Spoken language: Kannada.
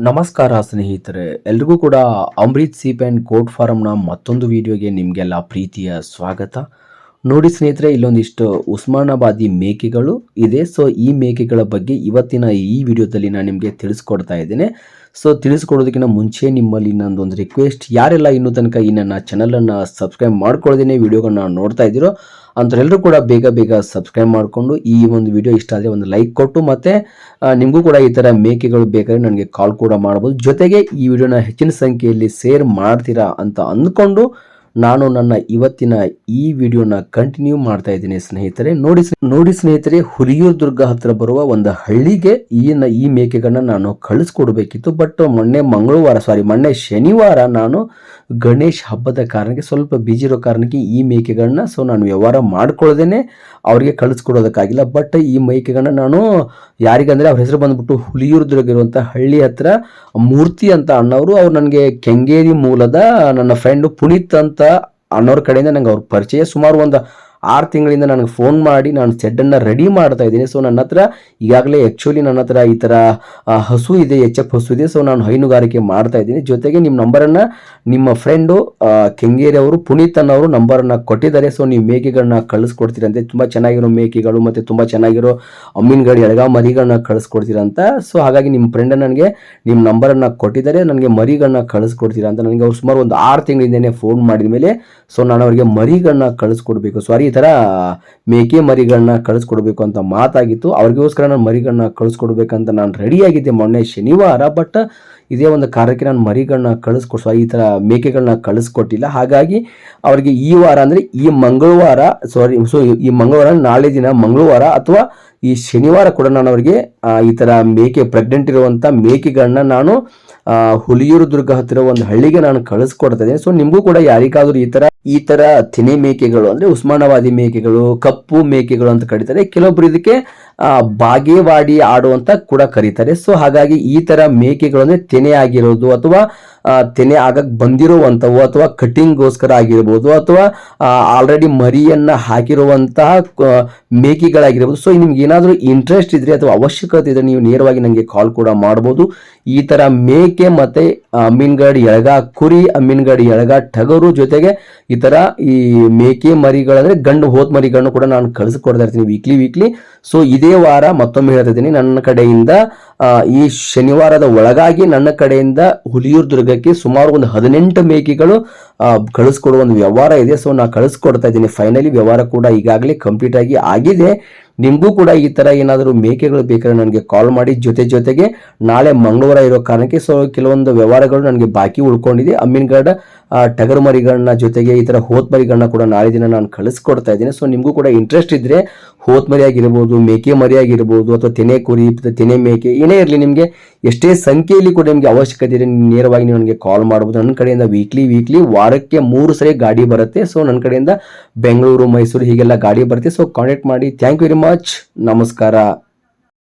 ನಮಸ್ಕಾರ ಸ್ನೇಹಿತರೆ, ಎಲ್ರಿಗೂ ಕೂಡ ಅಮೃತ್ ಸೀಪ್ ಆ್ಯಂಡ್ ಕೋಟ್ ಫಾರಮ್ನ ಮತ್ತೊಂದು ವಿಡಿಯೋಗೆ ನಿಮಗೆಲ್ಲ ಪ್ರೀತಿಯ ಸ್ವಾಗತ. ನೋಡಿ ಸ್ನೇಹಿತರೆ, ಇಲ್ಲೊಂದಿಷ್ಟು ಉಸ್ಮಾನಾಬಾದಿ ಮೇಕೆಗಳು ಇದೆ. ಸೊ ಈ ಮೇಕೆಗಳ ಬಗ್ಗೆ ಇವತ್ತಿನ ಈ ವಿಡಿಯೋದಲ್ಲಿ ನಾನು ನಿಮಗೆ ತಿಳಿಸ್ಕೊಡ್ತಾ ಇದ್ದೇನೆ. ಸೊ ತಿಳಿಸ್ಕೊಡೋದಕ್ಕಿಂತ ಮುಂಚೆ ನಿಮ್ಮಲ್ಲಿ ನಂದೊಂದು ರಿಕ್ವೆಸ್ಟ್, ಯಾರೆಲ್ಲ ಇನ್ನೂ ತನಕ ಈ ನನ್ನ ಚಾನಲನ್ನು ಸಬ್ಸ್ಕ್ರೈಬ್ ಮಾಡ್ಕೊಳ್ಳೋದೇನೆ ವಿಡಿಯೋಗಳನ್ನ ನೋಡ್ತಾ ಇದ್ದೀರೋ ಅಂಥವ್ರೆಲ್ಲರೂ ಕೂಡ ಬೇಗ ಸಬ್ಸ್ಕ್ರೈಬ್ ಮಾಡಿಕೊಂಡು ಈ ಒಂದು ವಿಡಿಯೋ ಇಷ್ಟ ಆದರೆ ಒಂದು ಲೈಕ್ ಕೊಟ್ಟು, ಮತ್ತು ನಿಮಗೂ ಕೂಡ ಈ ಥರ ಮೇಕೆಗಳು ಬೇಕಾದ್ರೆ ನನಗೆ ಕಾಲ್ ಕೂಡ ಮಾಡ್ಬೋದು. ಜೊತೆಗೆ ಈ ವಿಡಿಯೋನ ಹೆಚ್ಚಿನ ಸಂಖ್ಯೆಯಲ್ಲಿ ಶೇರ್ ಮಾಡ್ತೀರಾ ಅಂತ ಅಂದ್ಕೊಂಡು ನಾನು ನನ್ನ ಇವತ್ತಿನ ಈ ವಿಡಿಯೋನ ಕಂಟಿನ್ಯೂ ಮಾಡ್ತಾ ಇದ್ದೀನಿ ಸ್ನೇಹಿತರೆ. ನೋಡಿ ಸ್ನೇಹಿತರೆ, ಹುಲಿಯೂರು ದುರ್ಗ ಹತ್ರ ಬರುವ ಒಂದು ಹಳ್ಳಿಗೆ ಈ ಮೇಕೆಗಳನ್ನ ನಾನು ಕಳಿಸ್ಕೊಡ್ಬೇಕಿತ್ತು. ಬಟ್ ಮೊನ್ನೆ ಶನಿವಾರ ನಾನು ಗಣೇಶ್ ಹಬ್ಬದ ಕಾರಣಕ್ಕೆ ಸ್ವಲ್ಪ ಬಿಜಿ ಇರೋ ಕಾರಣಕ್ಕೆ ಈ ಮೇಕೆಗಳನ್ನ ನಾನು ವ್ಯವಹಾರ ಮಾಡ್ಕೊಳ್ಳೋದೇನೆ ಅವ್ರಿಗೆ ಕಳಿಸ್ಕೊಡೋದಕ್ಕಾಗಿಲ್ಲ. ಬಟ್ ಈ ಮೇಕೆಗಳನ್ನ ನಾನು ಯಾರಿಗಂದ್ರೆ ಅವ್ರ ಹೆಸರು ಬಂದ್ಬಿಟ್ಟು ಹುಲಿಯೂರು ದುರ್ಗ ಇರುವಂಥ ಹಳ್ಳಿ ಹತ್ರ ಮೂರ್ತಿ ಅಂತ ಅಣ್ಣವರು, ಅವ್ರು ನನಗೆ ಕೆಂಗೇರಿ ಮೂಲದ ನನ್ನ ಫ್ರೆಂಡು ಪುನೀತ್ ಅಂತ ಅಣ್ಣವ್ರ ಕಡೆಯಿಂದ ನಂಗೆ ಅವ್ರ ಪರಿಚಯ. ಸುಮಾರು ಒಂದು 6 ತಿಂಗಳಿಂದ ನನಗೆ ಫೋನ್ ಮಾಡಿ ನಾನು ಸೆಡ್ಡನ್ನು ರೆಡಿ ಮಾಡ್ತಾ ಇದ್ದೀನಿ. ಸೊ ನನ್ನ ಹತ್ರ ಈಗಾಗಲೇ ನನ್ನ ಹತ್ರ ಈ ಥರ ಹಸು ಇದೆ, HF ಹಸು ಇದೆ. ಸೊ ನಾನು ಹೈನುಗಾರಿಕೆ ಮಾಡ್ತಾ ಇದ್ದೀನಿ. ಜೊತೆಗೆ ನಿಮ್ಮ ನಂಬರನ್ನು ನಿಮ್ಮ ಫ್ರೆಂಡು ಕೆಂಗೇರಿ ಅವರು ಪುನೀತ್ ಅನ್ನೋರು ನಂಬರನ್ನು ಕೊಟ್ಟಿದ್ದಾರೆ. ಸೊ ನೀವು ಮೇಕೆಗಳನ್ನ ಕಳಿಸ್ಕೊಡ್ತೀರಂತೆ, ತುಂಬ ಚೆನ್ನಾಗಿರೋ ಮೇಕೆಗಳು ಮತ್ತು ತುಂಬ ಚೆನ್ನಾಗಿರೋ ಅಮ್ಮಿನಗಡಿ ಎಳಗ ಮರಿಗಳನ್ನ ಕಳಿಸ್ಕೊಡ್ತೀರಂತ. ಸೊ ಹಾಗಾಗಿ ನಿಮ್ಮ ಫ್ರೆಂಡ್ ನನಗೆ ನಿಮ್ಮ ನಂಬರನ್ನು ಕೊಟ್ಟಿದ್ದಾರೆ, ನನಗೆ ಮರಿಗಳನ್ನ ಕಳಿಸ್ಕೊಡ್ತೀರಾ ಅಂತ. ನನಗೆ ಅವ್ರು ಸುಮಾರು ಒಂದು 6 ತಿಂಗಳಿಂದನೇ ಫೋನ್ ಮಾಡಿದ ಮೇಲೆ ಸೊ ನಾನು ಅವರಿಗೆ ಮರಿಗಳನ್ನ ಕಳಿಸ್ಕೊಡ್ಬೇಕು, ಸಾರಿ ಈ ಥರ ಮೇಕೆ ಮರಿಗಳನ್ನ ಕಳಿಸ್ಕೊಡ್ಬೇಕು ಅಂತ ಮಾತಾಗಿತ್ತು. ಅವ್ರಿಗೋಸ್ಕರ ನಾನು ಮರಿಗಳನ್ನ ಕಳಿಸ್ಕೊಡ್ಬೇಕಂತ ನಾನು ರೆಡಿಯಾಗಿದ್ದೆ ಮೊನ್ನೆ ಶನಿವಾರ. ಬಟ್ ಇದೇ ಒಂದು ಕಾರ್ಯಕ್ಕೆ ನಾನು ಮರಿಗಳನ್ನ ಈ ಥರ ಮೇಕೆಗಳನ್ನ ಕಳಿಸ್ಕೊಟ್ಟಿಲ್ಲ. ಹಾಗಾಗಿ ಅವರಿಗೆ ಈ ವಾರ ಅಂದರೆ ಈ ಮಂಗಳವಾರ ನಾಳೆ ದಿನ ಮಂಗಳವಾರ ಅಥವಾ ಈ ಶನಿವಾರ ಕೂಡ ನಾನು ಅವರಿಗೆ ಈ ಥರ ಮೇಕೆ ಪ್ರೆಗ್ನೆಂಟ್ ಇರುವಂಥ ಮೇಕೆಗಳನ್ನ ನಾನು ಹುಲಿಯೂರು ದುರ್ಗ ಹತ್ತಿರ ಒಂದು ಹಳ್ಳಿಗೆ ನಾನು ಕಳಿಸ್ಕೊಡ್ತಾ ಇದ್ದೇನೆ. ಸೊ ನಿಮಗೂ ಕೂಡ ಯಾರಿಗಾದ್ರೂ ಈ ತರ ತೆನೆ ಮೇಕೆಗಳು ಅಂದ್ರೆ ಉಸ್ಮಾನಾಬಾದಿ ಮೇಕೆಗಳು, ಕಪ್ಪು ಮೇಕೆಗಳು ಅಂತ ಕರೀತಾರೆ, ಕೆಲವೊಬ್ರು ಇದಕ್ಕೆ ಬಾಗೇವಾಡಿ ಆಡು ಅಂತ ಕೂಡ ಕರೀತಾರೆ. ಸೊ ಹಾಗಾಗಿ ಈ ತರ ಮೇಕೆಗಳು ಅಂದ್ರೆ ತೆನೆ ಆಗಿರೋದು ಅಥವಾ ತೆನೆ ಆಗಕ್ ಬಂದಿರುವಂಥವು ಅಥವಾ ಕಟಿಂಗ್ಗೋಸ್ಕರ ಆಗಿರ್ಬೋದು ಅಥವಾ ಆಲ್ರೆಡಿ ಮರಿಯನ್ನ ಹಾಕಿರುವಂತಹ ಮೇಕೆಗಳಾಗಿರ್ಬೋದು. ಸೊ ನಿಮ್ಗೆ ಏನಾದರೂ ಇಂಟ್ರೆಸ್ಟ್ ಇದ್ರೆ ಅಥವಾ ಅವಶ್ಯಕತೆ ಇದ್ರೆ ನೀವು ನೇರವಾಗಿ ನನಗೆ ಕಾಲ್ ಕೂಡ ಮಾಡ್ಬೋದು. ಈ ತರ ಮೇಕೆ ಮತ್ತೆ ಅಮ್ಮಿನಗಡಿ ಎಳಗ ಕುರಿ, ಅಮ್ಮಿನಗಡಿ ಎಳಗ ಟಗರು, ಜೊತೆಗೆ ಈ ತರ ಈ ಮೇಕೆ ಮರಿಗಳಂದ್ರೆ ಗಂಡು ಹೋತ್ ಮರಿಗಳನ್ನು ಕೂಡ ನಾನು ಕಳಿಸ್ಕೊಡ್ತಾ ಇರ್ತೀನಿ ವೀಕ್ಲಿ. ಸೊ ಇದೇ ವಾರ ಮತ್ತೊಮ್ಮೆ ಹೇಳ್ತಾ ಇದ್ದೀನಿ, ನನ್ನ ಕಡೆಯಿಂದ ಈ ಶನಿವಾರದ ಒಳಗಾಗಿ ನನ್ನ ಕಡೆಯಿಂದ ಹುಲಿಯೂರು ದುರ್ಗಕ್ಕೆ ಸುಮಾರು ಒಂದು 18 ಮೇಕೆಗಳು ಕಳಿಸ್ಕೊಡುವ ಒಂದು ವ್ಯವಹಾರ ಇದೆ. ಸೊ ನಾನು ಕಳಿಸ್ಕೊಡ್ತಾ ಇದ್ದೀನಿ. ಫೈನಲಿ ವ್ಯವಹಾರ ಕೂಡ ಈಗಾಗಲೇ ಕಂಪ್ಲೀಟ್ ಆಗಿದೆ. ನಿಮಗೂ ಕೂಡ ಈ ಥರ ಏನಾದರೂ ಮೇಕೆಗಳು ಬೇಕಾದ್ರೆ ನನಗೆ ಕಾಲ್ ಮಾಡಿ. ಜೊತೆಗೆ ನಾಳೆ ಮಂಗಳವಾರ ಇರೋ ಕಾರಣಕ್ಕೆ ಸೊ ಕೆಲವೊಂದು ವ್ಯವಹಾರಗಳು ನನಗೆ ಬಾಕಿ ಉಳ್ಕೊಂಡಿದೆ. ಅಮ್ಮಿನಗಡ ಟಗರು ಮರಿಗಳನ್ನ ಜೊತೆಗೆ ಈ ಥರ ಹೋತ್ ಮರಿಗಳನ್ನ ಕೂಡ ನಾಳೆ ದಿನ ನಾನು ಕಳಿಸ್ಕೊಡ್ತಾ ಇದ್ದೀನಿ. ಸೊ ನಿಮಗೂ ಕೂಡ ಇಂಟ್ರೆಸ್ಟ್ ಇದ್ದರೆ ಹೋತ್ ಮರಿ ಆಗಿರ್ಬೋದು, ಮೇಕೆ ಮರಿ ಆಗಿರ್ಬೋದು, ಅಥವಾ ತೆನೆ ಕುರಿ, ತೆನೆ ಮೇಕೆ ಏನೇ ಇರಲಿ, ನಿಮಗೆ ಎಷ್ಟೇ ಸಂಖ್ಯೆಯಲ್ಲಿ ಕೂಡ ನಿಮಗೆ ಅವಶ್ಯಕತೆ ಇದೆ ನೇರವಾಗಿ ನೀವು ನನಗೆ ಕಾಲ್ ಮಾಡ್ಬೋದು. ನನ್ನ ಕಡೆಯಿಂದ ವೀಕ್ಲಿ ವಾರಕ್ಕೆ 3 ಸರಿ ಗಾಡಿ ಬರುತ್ತೆ. ಸೊ ನನ್ನ ಕಡೆಯಿಂದ ಬೆಂಗಳೂರು, ಮೈಸೂರು ಹೀಗೆಲ್ಲ ಗಾಡಿ ಬರುತ್ತೆ. ಸೊ ಕಾಂಟ್ಯಾಕ್ಟ್ ಮಾಡಿ. Thank you very much. ನಮಸ್ಕಾರ.